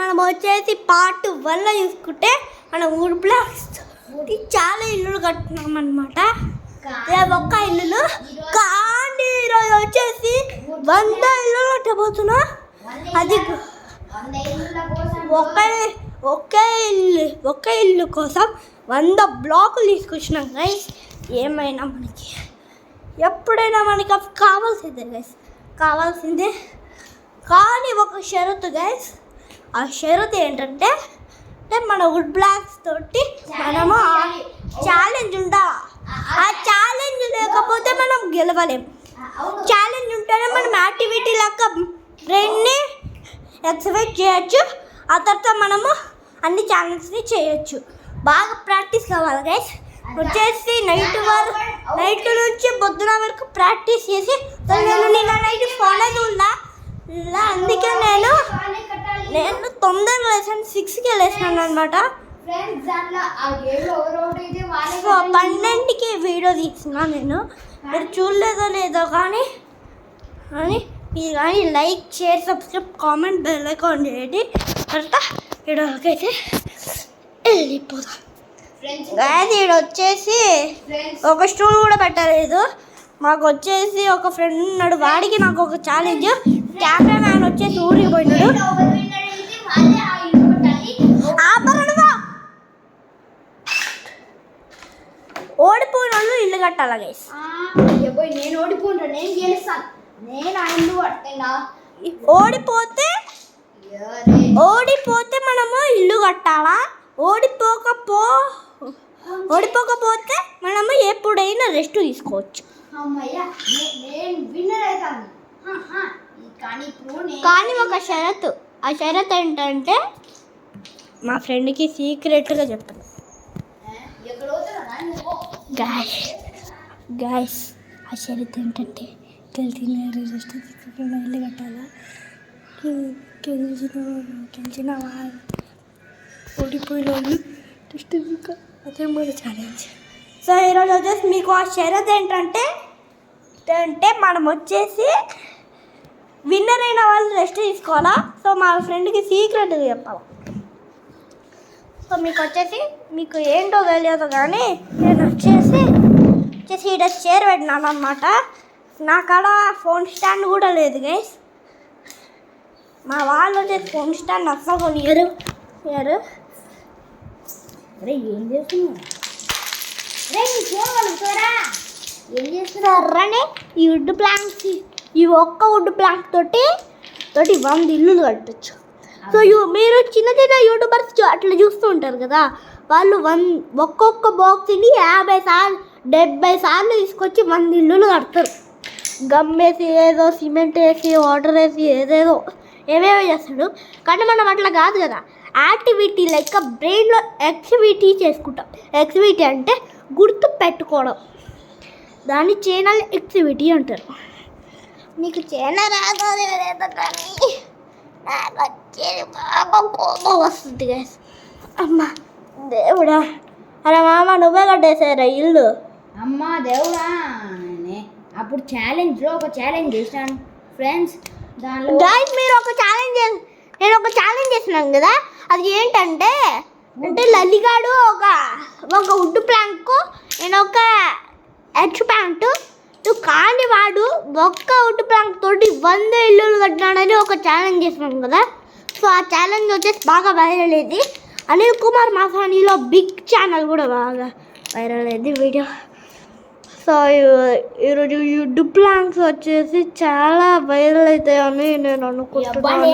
మనం వచ్చేసి పార్ట్ 1లో చూసుకుంటే మనం వుడ్ బ్లాక్స్ చాలా ఇల్లులు కట్టున్నాం అనమాట. ఒక్క ఇల్లులు కానీ ఈరోజు వచ్చేసి 100 ఇల్లులు కట్టబోతున్నా. అది ఒకే ఇల్లు కోసం 100 బ్లాకులు తీసుకొచ్చినాం గైస్. ఏమైనా మనకి ఎప్పుడైనా మనకి అవి కావాల్సిందే కానీ ఒక షరతు గైస్. ఆ షరతు ఏంటంటే మన వుడ్ బ్లాక్స్ తోటి మనము ఛాలెంజ్ ఉండాలి. ఆ ఛాలెంజ్ లేకపోతే మనం గెలవలేం. ఛాలెంజ్ ఉంటేనే మనం యాక్టివిటీ లాగా బ్రెయిన్ని ఎక్సర్సైజ్ చేయొచ్చు. ఆ తర్వాత మనము అన్ని ఛాలెంజ్ని చేయొచ్చు. బాగా ప్రాక్టీస్ కావాలి గైస్. వచ్చేసి నైట్ నుంచి పొద్దున వరకు ప్రాక్టీస్ చేసి నిన్న నైట్ ఫాలో ఉందా. అందుకే నేను తొందరగా లేసాను, 6కి లేసాను అనమాట. 12కి వీడియో తీస్తున్నా నేను. మీరు చూడలేదో లేదో కానీ మీరు కానీ like, share, subscribe, comment, bell icon చేయండి. తర్వాత వీడియోకైతే వెళ్ళిపోదాం. ఇక్కడ వచ్చేసి ఒక స్టూల్ కూడా పెట్టలేదు. మాకు వచ్చేసి ఒక ఫ్రెండ్ ఉన్నాడు, వాడికి నాకు ఒక ఛాలెంజ్. కెమెరా మ్యాన్ వచ్చేసి ఊరికి పోయినాడు. ఓడిపోయిన వాళ్ళు ఇల్లు కట్టాలి గైస్. నేను ఓడిపోయినా, నేను గెలుస్తాను. నేను ఆ ఇల్లు కట్టినా. ఓడిపోతే మనము ఇల్లు కట్టాలా. ఓడిపోకపోతే మనము ఎప్పుడైనా రెస్ట్ తీసుకోవచ్చు. కానీ ఒక షరతు. ఆ షరతు ఏంటంటే మా ఫ్రెండ్కి సీక్రెట్గా చెప్పాను. గాయస్ ఆ షరతు ఏంటంటే గెలిచిన రెస్ట్ తీసుకున్న ఇల్లు కట్టాలా. గెలిచిన వాళ్ళు ఓడిపోయిన వాళ్ళు రెస్ట్ అదే మన ఛాలెంజ్. సో ఈరోజు వచ్చేసి మీకు ఆ షరత్ ఏంటంటే మనం వచ్చేసి విన్నర్ అయిన వాళ్ళు రెస్ట్ తీసుకోవాలా. సో మా ఫ్రెండ్కి సీక్రెట్ చెప్పాలి. సో మీకు ఏంటో తెలియదు కానీ నేను వచ్చేసి ఇక్కడ చైర్ పెట్టినాను అనమాట. నా కాడ ఫోన్ స్టాండ్ కూడా లేదు గైస్. మా వాళ్ళు వచ్చేసి ఫోన్ స్టాండ్ అస్సలు కొనియరు. అరే ఏం చేస్తున్నారు? ఏం చేస్తున్నారనే ఈ వుడ్ ప్లాంక్స్, ఈ ఒక్క వుడ్ ప్లాంక్ తోటి 100 ఇల్లులు కట్టచ్చు. సో మీరు చిన్న యూట్యూబర్స్ అట్లా చూస్తూ ఉంటారు కదా, వాళ్ళు ఒక్కొక్క బాక్స్ని 50 సార్లు 70 సార్లు తీసుకొచ్చి 100 ఇల్లులు కడతారు. గమ్మేసి ఏదో సిమెంట్ వేసి వాటర్ వేసి ఏవేవో చేస్తాడు. కానీ మనం అట్లా కాదు కదా. యాక్టివిటీ లైక్ బ్రెయిన్లో యాక్టివిటీ చేసుకుంటాం. యాక్టివిటీ అంటే గుర్తు పెట్టుకోవడం. దాన్ని ఛానల్ యాక్టివిటీ అంటారు. మీకు ఛానల్ రాదో కానీ నాకు వచ్చేది బాగా కోపం వస్తుంది గైస్. అమ్మ దేవుడా, అరే మామ నువ్వే కట్టేసారా ఇల్లు? అమ్మ దేవుడా, అప్పుడు ఛాలెంజ్లో ఒక ఛాలెంజ్ చేశాను ఫ్రెండ్స్. దానిలో గైస్ నేను ఒక ఛాలెంజ్ చేసినాను కదా. అది ఏంటంటే లల్లిగాడు ఒక వుడ్ ప్లాంక్, నేను ఒక హెచ్ ప్యాంటు కానీ వాడు ఒక్క వుడ్ ప్లాంక్ తోటి 100 ఇల్లులు కట్టినాడని ఒక ఛాలెంజ్ చేసినాం కదా. సో ఆ ఛాలెంజ్ వచ్చేసి బాగా వైరల్ అయ్యింది. అనిల్ కుమార్ మాసానీలో బిగ్ ఛానల్ కూడా బాగా వైరల్ అయ్యింది వీడియో. సో ఈరోజు వుడ్ ప్లాంక్స్ వచ్చేసి చాలా వైరల్ అవుతాయని నేను అనుకుంటున్నాను.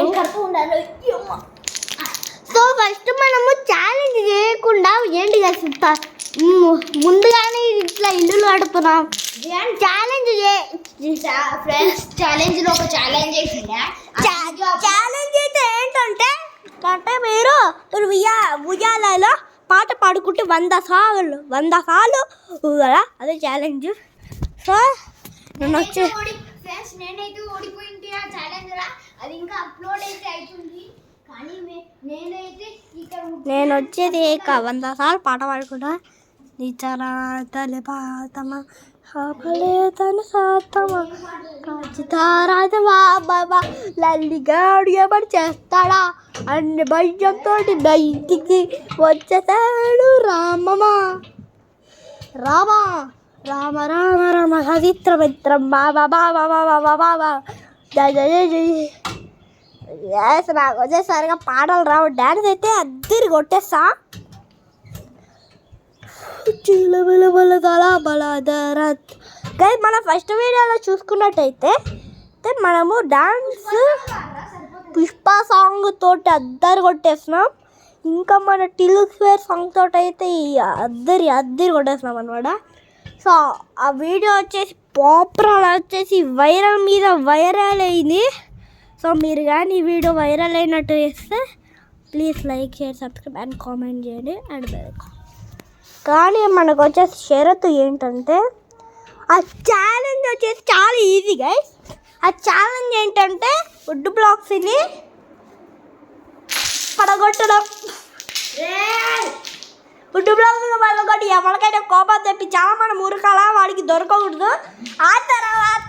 సో ఫస్ట్ మనము ఛాలెంజ్ చేయకుండా ఏంటి కదా ముందుగానే ఇట్లా ఇల్లులు కడుతున్నాం. ఛాలెంజ్ ఫ్రెండ్స్ ఛాలెంజ్లో ఒక ఛాలెంజ్ చేసిందా? ఛాలెంజ్ అయితే ఏంటంటే మీరు ఉయ్యాలలో పాట పాడుకుంటే 100 సార్లు కదా, అదే ఛాలెంజ్. సో నేనైతే ఓడిపోయింది ఆ ఛాలెంజ్. అది ఇంకా అప్లోడ్ అయితే అవుతుంది. కానీ నేను వచ్చేది 100 సార్లు పాట పాడుకుంటా. నిచారా తలపాతమ తన సాతమా బాబా లల్లిగాడు ఎవరు చేస్తాడా అన్ని భయంతో బయటికి వచ్చేసాడు రామమా రామా రామ రామ రామ సవిత్ర మిత్రం బాబా బాబా బాబా బాబా జయ జయ జయ. నాకు వచ్చేసరిగా పాటలు రావు, డ్యాన్స్ అయితే అద్దరి కొట్టేస్తా. మన ఫస్ట్ వీడియోలో చూసుకున్నట్టయితే మనము డాన్స్ పుష్ప సాంగ్ తోటి అద్దరి కొట్టేస్తున్నాం. ఇంకా మన టిల్ స్క్వేర్ సాంగ్ తోటి అయితే అద్దరి కొట్టేస్తున్నాం అనమాట. సో ఆ వీడియో వచ్చేసి పాపులర్ వచ్చేసి వైరల్ మీద వైరల్ అయింది. సో మీరు కానీ ఈ వీడియో వైరల్ అయినట్టు చేస్తే please like share subscribe and comment చేయండి అండ్ కానీ మనకు వచ్చేసి షరతు ఏంటంటే ఆ ఛాలెంజ్ వచ్చేసి చాలా ఈజీ గైస్. ఆ ఛాలెంజ్ ఏంటంటే వుడ్ బ్లాక్స్ని పడగొట్టడం. వుడ్ బ్లాక్స్ పడగొట్టి ఎవరికైనా కోపం తెప్పి చాలా మన మురకాల వాడికి దొరకకూడదు. ఆ తర్వాత